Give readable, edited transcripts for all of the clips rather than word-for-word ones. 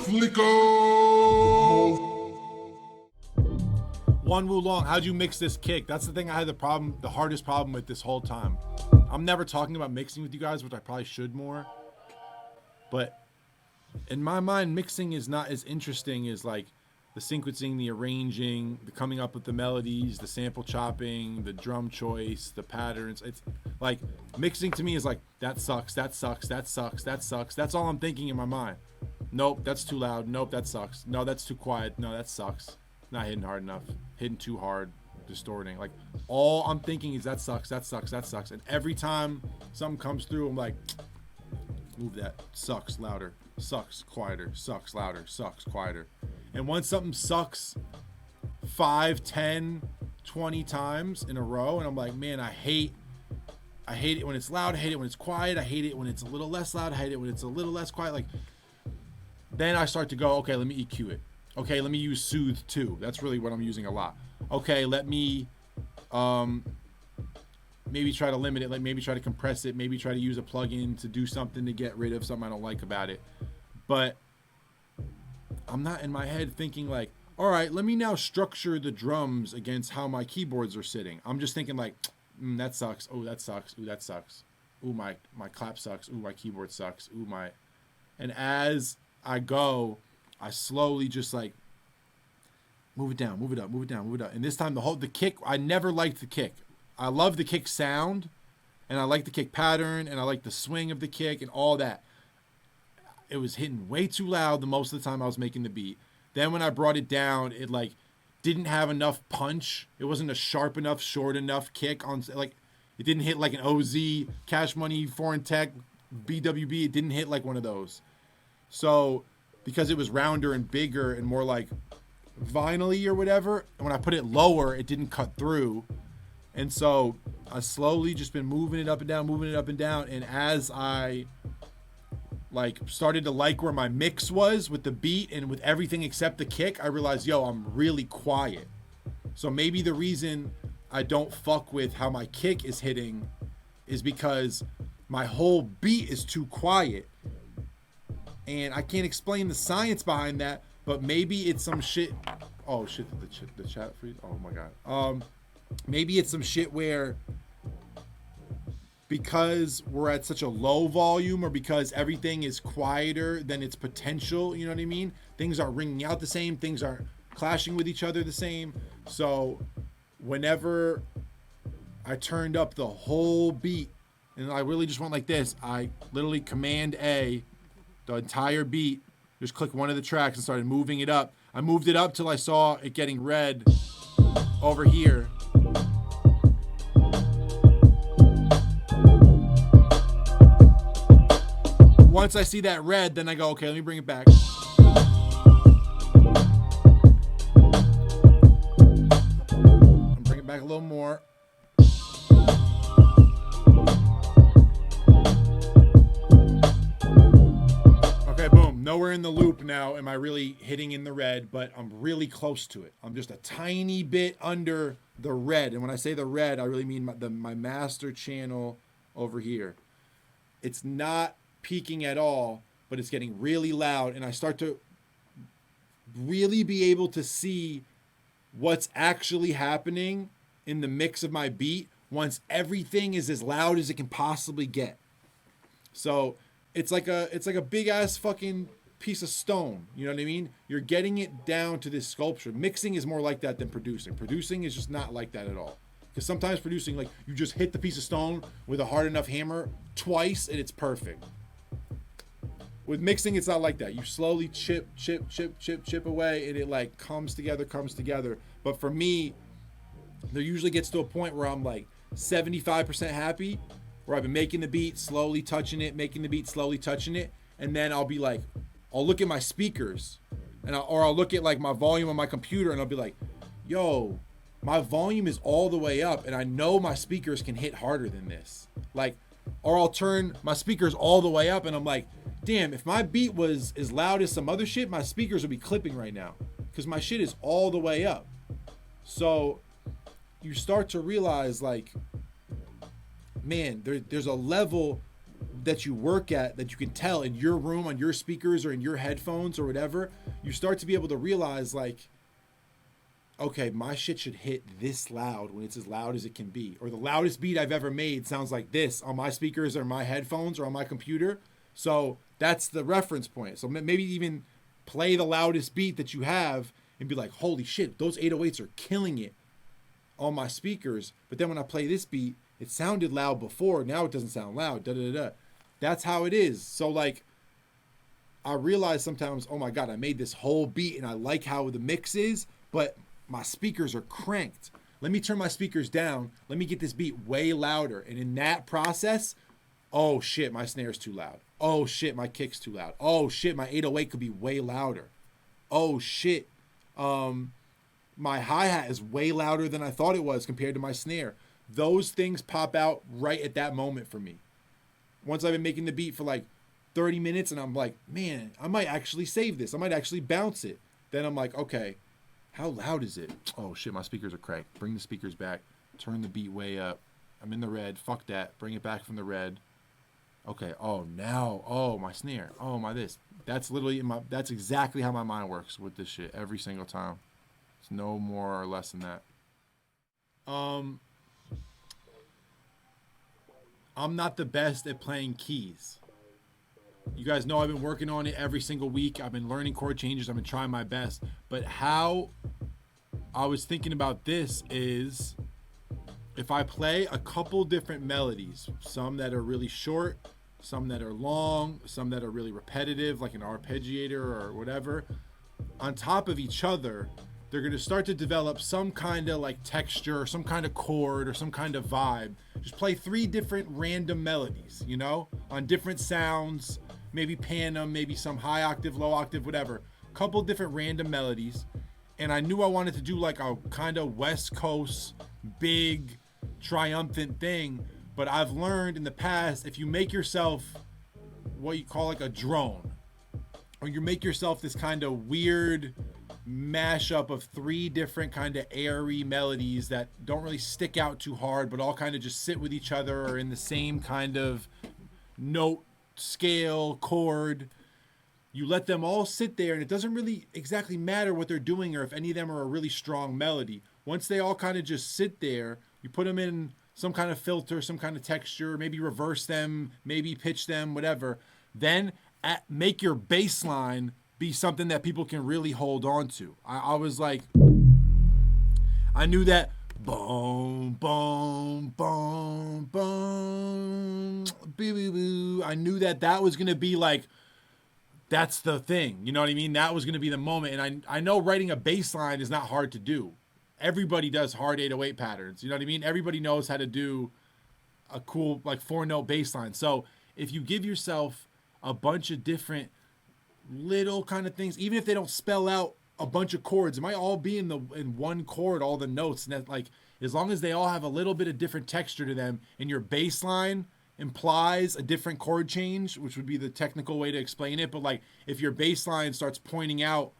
fliko. One Wu Long, how'd you mix this kick? That's the thing I had the hardest problem with this whole time. I'm never talking about mixing with you guys, which I probably should more. But in my mind, mixing is not as interesting as like the sequencing, the arranging, the coming up with the melodies, the sample chopping, the drum choice, the patterns. It's like mixing to me is like, that sucks, that sucks, that sucks, that sucks. That's all I'm thinking in my mind. Nope, that's too loud. Nope, that sucks. No, that's too quiet. No, that sucks. Not hitting hard enough. Hitting too hard. Distorting. Like, all I'm thinking is that sucks, that sucks, that sucks. And every time something comes through, I'm like, move that. Sucks, louder. Sucks, quieter. Sucks, louder. Sucks, quieter. And once something sucks 5, 10, 20 times in a row, and I'm like, man, I hate it when it's loud. I hate it when it's quiet. I hate it when it's a little less loud. I hate it when it's a little less quiet. Like, then I start to go, okay, let me EQ it. Okay, let me use soothe too. That's really what I'm using a lot. Okay, let me maybe try to limit it, like maybe try to compress it, maybe try to use a plugin to do something to get rid of something I don't like about it. But I'm not in my head thinking like, all right, let me now structure the drums against how my keyboards are sitting. I'm just thinking like, that sucks. Oh, that sucks. Ooh, that sucks. Ooh, my clap sucks. Ooh, my keyboard sucks. Ooh, my... And as I go, I slowly just like move it down, move it up, move it down, move it up. And this time the kick, I never liked the kick. I love the kick sound, and I like the kick pattern, and I like the swing of the kick and all that. It was hitting way too loud the most of the time I was making the beat. Then when I brought it down, it like didn't have enough punch. It wasn't a sharp enough, short enough kick on, like, it didn't hit like an OZ, Cash Money, Foreign Tech, BWB. It didn't hit like one of those. So because it was rounder and bigger and more like vinyl-y or whatever, and when I put it lower, it didn't cut through. And so I slowly just been moving it up and down, moving it up and down. And as I like started to like where my mix was with the beat and with everything except the kick, I realized, yo, I'm really quiet. So maybe the reason I don't fuck with how my kick is hitting is because my whole beat is too quiet. And I can't explain the science behind that, but maybe it's some shit. Oh shit, the chat freeze. Oh my god. Maybe it's some shit where because we're at such a low volume, or because everything is quieter than its potential, you know what I mean? Things aren't ringing out the same, things aren't clashing with each other the same. So whenever I turned up the whole beat and I really just went like this, I literally Command A the entire beat, just click one of the tracks and started moving it up. I moved it up till I saw it getting red over here. Once I see that red, then I go, okay, let me bring it back. Bring it back a little more. Okay, boom. Nowhere in the loop now am I really hitting in the red, but I'm really close to it. I'm just a tiny bit under the red. And when I say the red, I really mean my master channel over here. It's not peaking at all, but it's getting really loud. And I start to really be able to see what's actually happening in the mix of my beat once everything is as loud as it can possibly get. So it's like a big ass fucking piece of stone. You know what I mean? You're getting it down to this sculpture. Mixing is more like that than producing. Producing is just not like that at all. Because sometimes producing, like, you just hit the piece of stone with a hard enough hammer twice and it's perfect. With mixing, it's not like that. You slowly chip away, and it like comes together. But for me, there usually gets to a point where I'm like 75% happy, where I've been making the beat, slowly touching it, and then I'll be like, I'll look at my speakers, and I'll look at like my volume on my computer, and I'll be like, yo, my volume is all the way up, and I know my speakers can hit harder than this. Like, or I'll turn my speakers all the way up, and I'm like, damn, if my beat was as loud as some other shit, my speakers would be clipping right now, because my shit is all the way up. So you start to realize, like, man, there's a level that you work at, that you can tell in your room, on your speakers or in your headphones or whatever, you start to be able to realize like, okay, my shit should hit this loud when it's as loud as it can be. Or the loudest beat I've ever made sounds like this on my speakers or my headphones or on my computer. So that's the reference point. So maybe even play the loudest beat that you have and be like, holy shit, those 808s are killing it on my speakers. But then when I play this beat, it sounded loud before. Now it doesn't sound loud. Da da da. That's how it is. So like, I realize sometimes, oh my God, I made this whole beat and I like how the mix is, but my speakers are cranked. Let me turn my speakers down. Let me get this beat way louder. And in that process, oh shit, my snare's too loud. Oh shit, my kick's too loud. Oh shit, my 808 could be way louder. Oh shit, my hi-hat is way louder than I thought it was compared to my snare. Those things pop out right at that moment for me. Once I've been making the beat for like 30 minutes and I'm like, man, I might actually save this. I might actually bounce it. Then I'm like, okay, how loud is it? Oh shit, my speakers are cracked. Bring the speakers back. Turn the beat way up. I'm in the red. Fuck that. Bring it back from the red. Okay. Oh, now. Oh, my snare. Oh, my this. That's literally that's exactly how my mind works with this shit every single time. It's no more or less than that. I'm not the best at playing keys. You guys know I've been working on it every single week. I've been learning chord changes. I've been trying my best. But how I was thinking about this is if I play a couple different melodies, some that are really short, some that are long, some that are really repetitive, like an arpeggiator or whatever, on top of each other, they're going to start to develop some kind of like texture or some kind of chord or some kind of vibe. Just play 3 different random melodies, you know, on different sounds, maybe pan them, maybe some high octave, low octave, whatever. Couple different random melodies. And I knew I wanted to do like a kind of West Coast, big, triumphant thing. But I've learned in the past, if you make yourself what you call like a drone, or you make yourself this kind of weird mashup of 3 different kind of airy melodies that don't really stick out too hard, but all kind of just sit with each other or in the same kind of note, scale, chord. You let them all sit there and it doesn't really exactly matter what they're doing or if any of them are a really strong melody. Once they all kind of just sit there, you put them in some kind of filter, some kind of texture, maybe reverse them, maybe pitch them, whatever. Then make your bass line be something that people can really hold on to. I was like, I knew that boom, boom, boom, boom, boo, boo, boo. I knew that was going to be like, that's the thing. You know what I mean? That was going to be the moment. And I know writing a bass line is not hard to do. Everybody does hard 808 patterns. You know what I mean? Everybody knows how to do a cool like 4-note bass line. So if you give yourself a bunch of different little kind of things, even if they don't spell out a bunch of chords, it might all be in one chord, all the notes, and that, like, as long as they all have a little bit of different texture to them, and your bass line implies a different chord change, which would be the technical way to explain it. But like if your bass line starts pointing out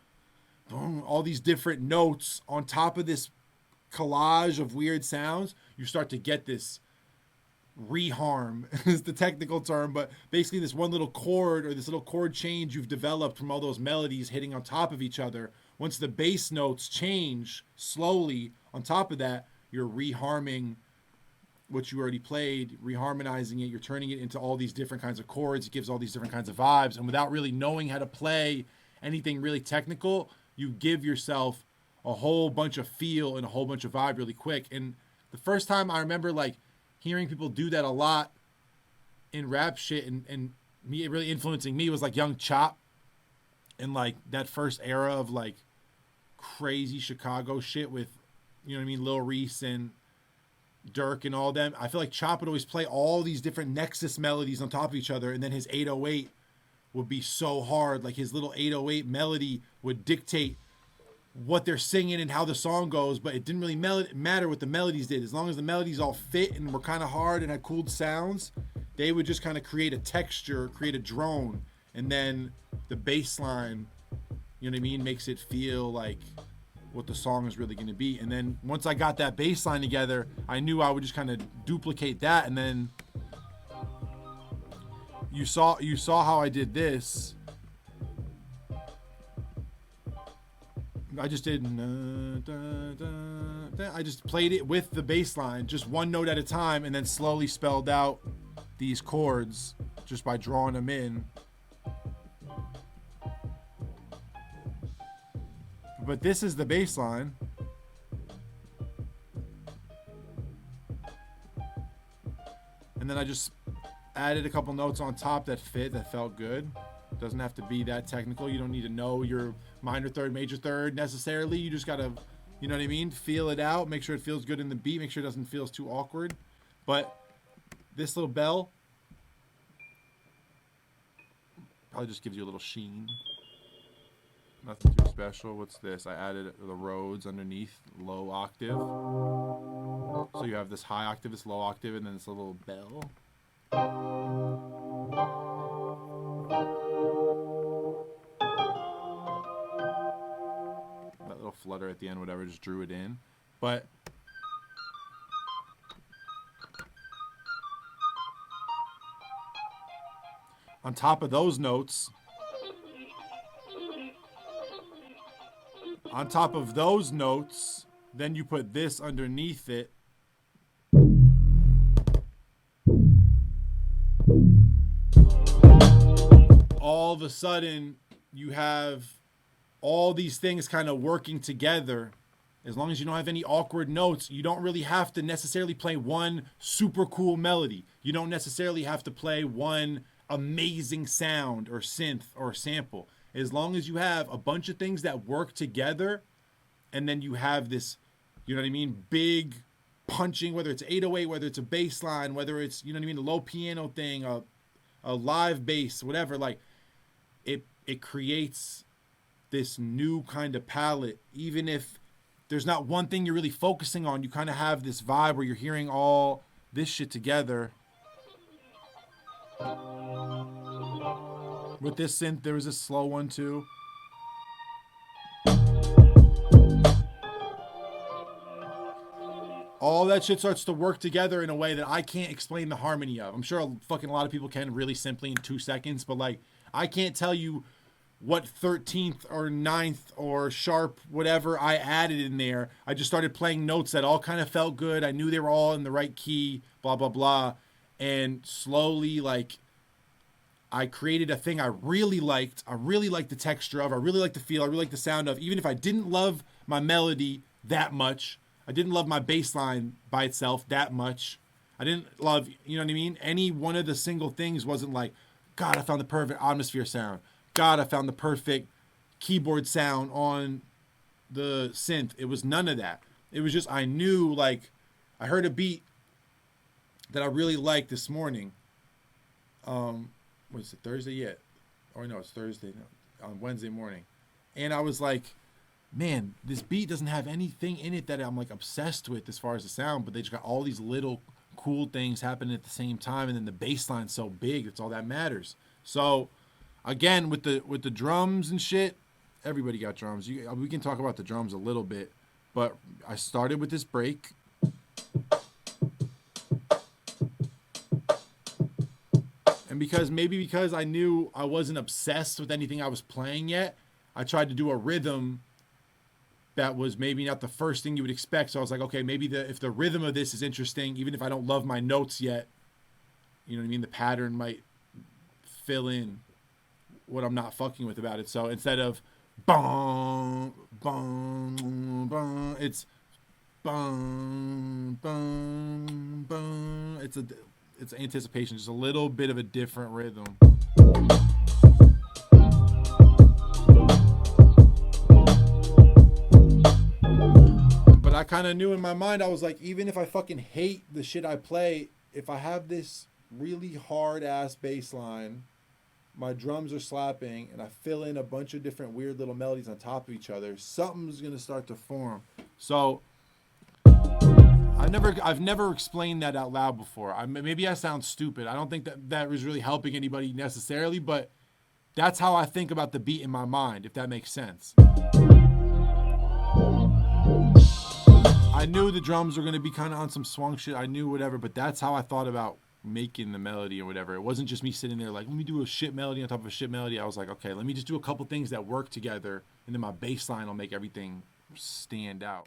all these different notes on top of this collage of weird sounds, you start to get this reharm is the technical term, but basically this one little chord or this little chord change you've developed from all those melodies hitting on top of each other. Once the bass notes change slowly on top of that, you're reharming what you already played, reharmonizing it. You're turning it into all these different kinds of chords. It gives all these different kinds of vibes. And without really knowing how to play anything really technical, you give yourself a whole bunch of feel and a whole bunch of vibe really quick. And the first time I remember like hearing people do that a lot in rap shit and me really influencing me was like Young Chop and like that first era of like crazy Chicago shit with, you know what I mean, Lil Reese and Dirk and all them. I feel like Chop would always play all these different Nexus melodies on top of each other, and then his 808 would be so hard. Like his little 808 melody would dictate what they're singing and how the song goes, but it didn't really matter what the melodies did. As long as the melodies all fit and were kind of hard and had cool sounds, they would just kind of create a texture, create a drone, and then the bass line, you know what I mean, makes it feel like what the song is really going to be. And then once I got that bass line together, I knew I would just kind of duplicate that and then you saw how I did this. I just did, I just played it with the bass line, just one note at a time, and then slowly spelled out these chords just by drawing them in. But this is the bass line. And then I just added a couple notes on top that felt good. Doesn't have to be that technical. You don't need to know your minor third, major third necessarily. You just gotta, you know what I mean? Feel it out. Make sure it feels good in the beat. Make sure it doesn't feel too awkward. But this little bell probably just gives you a little sheen. Nothing too special. What's this? I added the Rhodes underneath, low octave. So you have this high octave, this low octave, and then this little bell. That little flutter at the end, whatever, just drew it in. But on top of those notes, then you put this underneath it. All of a sudden, you have all these things kind of working together. As long as you don't have any awkward notes, you don't really have to necessarily play one super cool melody. You don't necessarily have to play one amazing sound or synth or sample. As long as you have a bunch of things that work together, and then you have this, you know what I mean, big punching, whether it's 808, whether it's a bass line, whether it's, you know what I mean, a low piano thing, a live bass, whatever, like it creates this new kind of palette. Even if there's not one thing you're really focusing on, you kind of have this vibe where you're hearing all this shit together. With this synth, there was a slow one too. All that shit starts to work together in a way that I can't explain the harmony of. I'm sure a lot of people can really simply in 2 seconds, but like I can't tell you what 13th or 9th or sharp whatever I added in there. I just started playing notes that all kind of felt good. I knew they were all in the right key, blah, blah, blah. And slowly, like, I created a thing I really liked. I really liked the texture of. I really liked the feel. I really liked the sound of. Even if I didn't love my melody that much, I didn't love my bass line by itself that much. I didn't love, you know what I mean? Any one of the single things wasn't like, God, I found the perfect atmosphere sound. God, I found the perfect keyboard sound on the synth. It was none of that. It was just, I knew, like, I heard a beat that I really liked this morning. Was it Thursday yet? Or no, it's Thursday, no, on Wednesday morning. And I was like, man, this beat doesn't have anything in it that I'm like obsessed with as far as the sound, but they just got all these little cool things happening at the same time, and then the bass line's so big, that's all that matters. So again, with the drums and shit, everybody got drums. We can talk about the drums a little bit, but I started with this break. And because I knew I wasn't obsessed with anything I was playing yet, I tried to do a rhythm that was maybe not the first thing you would expect. So I was like, okay, maybe if the rhythm of this is interesting, even if I don't love my notes yet, you know what I mean? The pattern might fill in what I'm not fucking with about it. So instead of bong, bong, bong, it's bong, bong, bong. It's anticipation, just a little bit of a different rhythm. But I kind of knew in my mind, I was like, even if I fucking hate the shit I play, if I have this really hard ass bass line, my drums are slapping, and I fill in a bunch of different weird little melodies on top of each other, something's gonna start to form. So I've never explained that out loud before. Maybe I sound stupid. I don't think that was really helping anybody necessarily, but that's how I think about the beat in my mind, if that makes sense. I knew the drums were going to be kind of on some swung shit. I knew whatever, but that's how I thought about making the melody or whatever. It wasn't just me sitting there like, let me do a shit melody on top of a shit melody. I was like, okay, let me just do a couple things that work together, and then my bass line will make everything stand out.